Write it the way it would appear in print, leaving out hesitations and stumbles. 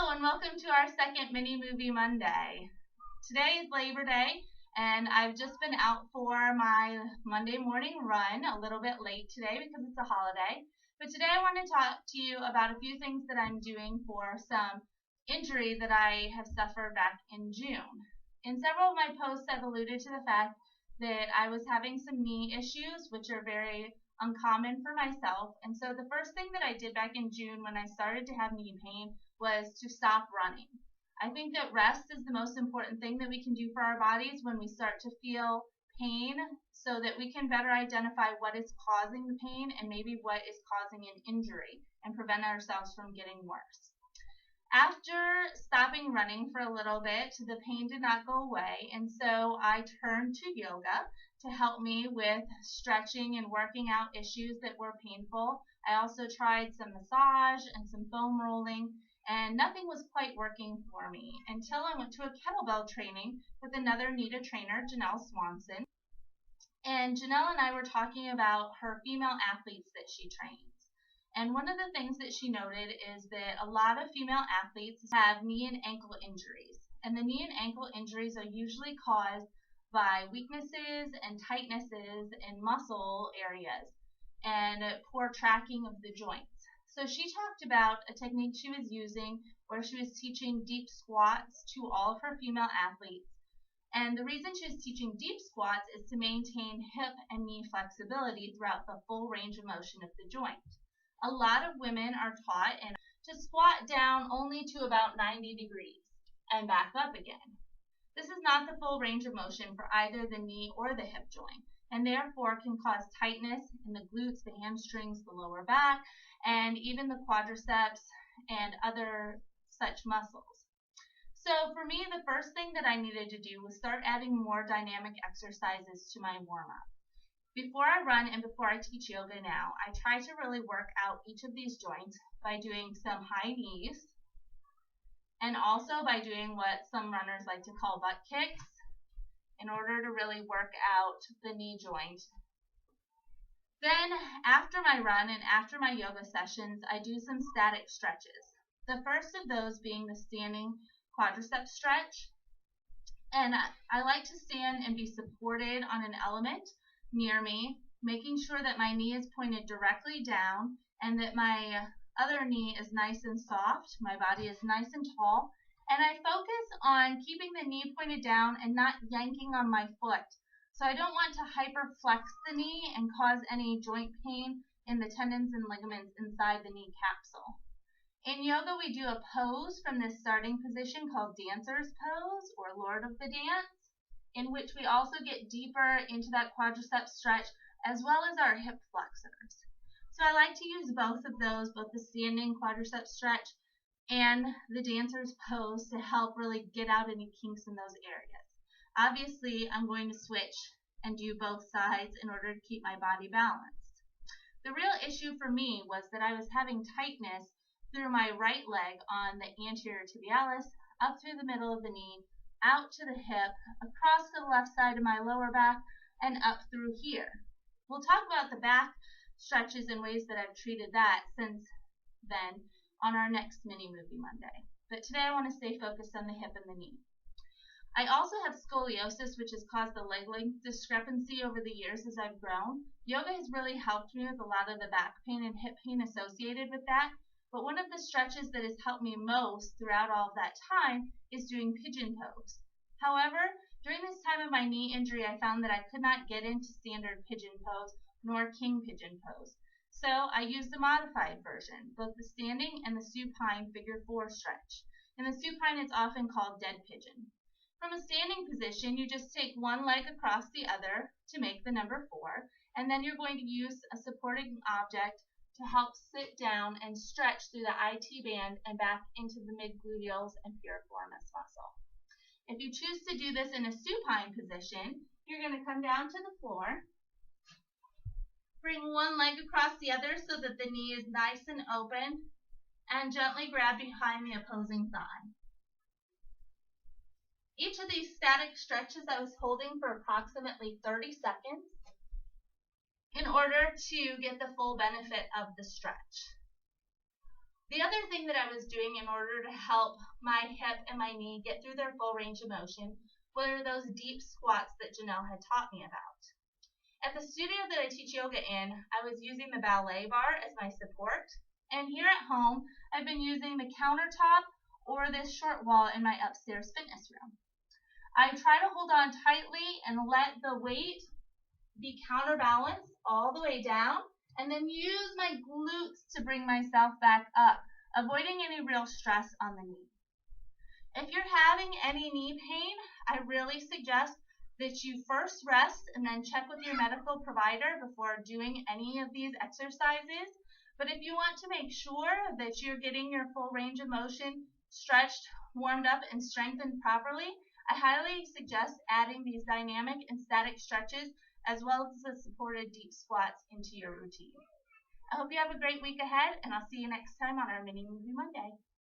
Hello and welcome to our second Mini Movie Monday. Today is Labor Day and I've just been out for my Monday morning run, a little bit late today because it's a holiday. But today I want to talk to you about a few things that I'm doing for some injury that I have suffered back in June. In several of my posts I've alluded to the fact that I was having some knee issues, which are very uncommon for myself. And so the first thing that I did back in June when I started to have knee pain was to stop running. I think that rest is the most important thing that we can do for our bodies when we start to feel pain, so that we can better identify what is causing the pain and maybe what is causing an injury and prevent ourselves from getting worse. After stopping running for a little bit, the pain did not go away, and so I turned to yoga to help me with stretching and working out issues that were painful. I also tried some massage and some foam rolling, and nothing was quite working for me until I went to a kettlebell training with another NETA trainer, Janelle Swanson. And Janelle and I were talking about her female athletes that she trains. And one of the things that she noted is that a lot of female athletes have knee and ankle injuries. And the knee and ankle injuries are usually caused by weaknesses and tightnesses in muscle areas and poor tracking of the joints. So she talked about a technique she was using where she was teaching deep squats to all of her female athletes. And the reason she was teaching deep squats is to maintain hip and knee flexibility throughout the full range of motion of the joint. A lot of women are taught to squat down only to about 90 degrees and back up again. This is not the full range of motion for either the knee or the hip joint, and therefore can cause tightness in the glutes, the hamstrings, the lower back, and even the quadriceps and other such muscles. So for me, the first thing that I needed to do was start adding more dynamic exercises to my warm-up. Before I run and before I teach yoga now, I try to really work out each of these joints by doing some high knees and also by doing what some runners like to call butt kicks in order to really work out the knee joint. Then after my run and after my yoga sessions, I do some static stretches. The first of those being the standing quadricep stretch. And I like to stand and be supported on an element near me, making sure that my knee is pointed directly down and that my other knee is nice and soft, my body is nice and tall, and I focus on keeping the knee pointed down and not yanking on my foot. So I don't want to hyperflex the knee and cause any joint pain in the tendons and ligaments inside the knee capsule. In yoga, we do a pose from this starting position called dancer's pose or Lord of the Dance, in which we also get deeper into that quadricep stretch as well as our hip flexors. So I like to use both of those, both the standing quadricep stretch and the dancer's pose, to help really get out any kinks in those areas. Obviously, I'm going to switch and do both sides in order to keep my body balanced. The real issue for me was that I was having tightness through my right leg on the anterior tibialis, up through the middle of the knee, out to the hip, across to the left side of my lower back, and up through here. We'll talk about the back stretches and ways that I've treated that since then on our next Mini Movie Monday. But today I want to stay focused on the hip and the knee. I also have scoliosis, which has caused a leg length discrepancy over the years as I've grown. Yoga has really helped me with a lot of the back pain and hip pain associated with that. But one of the stretches that has helped me most throughout all of that time is doing pigeon pose. However, during this time of my knee injury, I found that I could not get into standard pigeon pose nor king pigeon pose. So I used a modified version, both the standing and the supine figure 4 stretch. In the supine, it's often called dead pigeon. From a standing position, you just take one leg across the other to make the number 4, and then you're going to use a supporting object to help sit down and stretch through the IT band and back into the mid-gluteals and piriformis muscle. If you choose to do this in a supine position, you're going to come down to the floor, bring one leg across the other so that the knee is nice and open, and gently grab behind the opposing thigh. Each of these static stretches I was holding for approximately 30 seconds in order to get the full benefit of the stretch. The other thing that I was doing in order to help my hip and my knee get through their full range of motion were those deep squats that Janelle had taught me about. At the studio that I teach yoga in, I was using the ballet bar as my support, and here at home, I've been using the countertop or this short wall in my upstairs fitness room. I try to hold on tightly and let the weight be counterbalanced all the way down, and then use my glutes to bring myself back up, avoiding any real stress on the knee. If you're having any knee pain, I really suggest that you first rest and then check with your medical provider before doing any of these exercises. But if you want to make sure that you're getting your full range of motion stretched, warmed up, and strengthened properly, I highly suggest adding these dynamic and static stretches as well as the supported deep squats into your routine. I hope you have a great week ahead, and I'll see you next time on our Mini Movie Monday.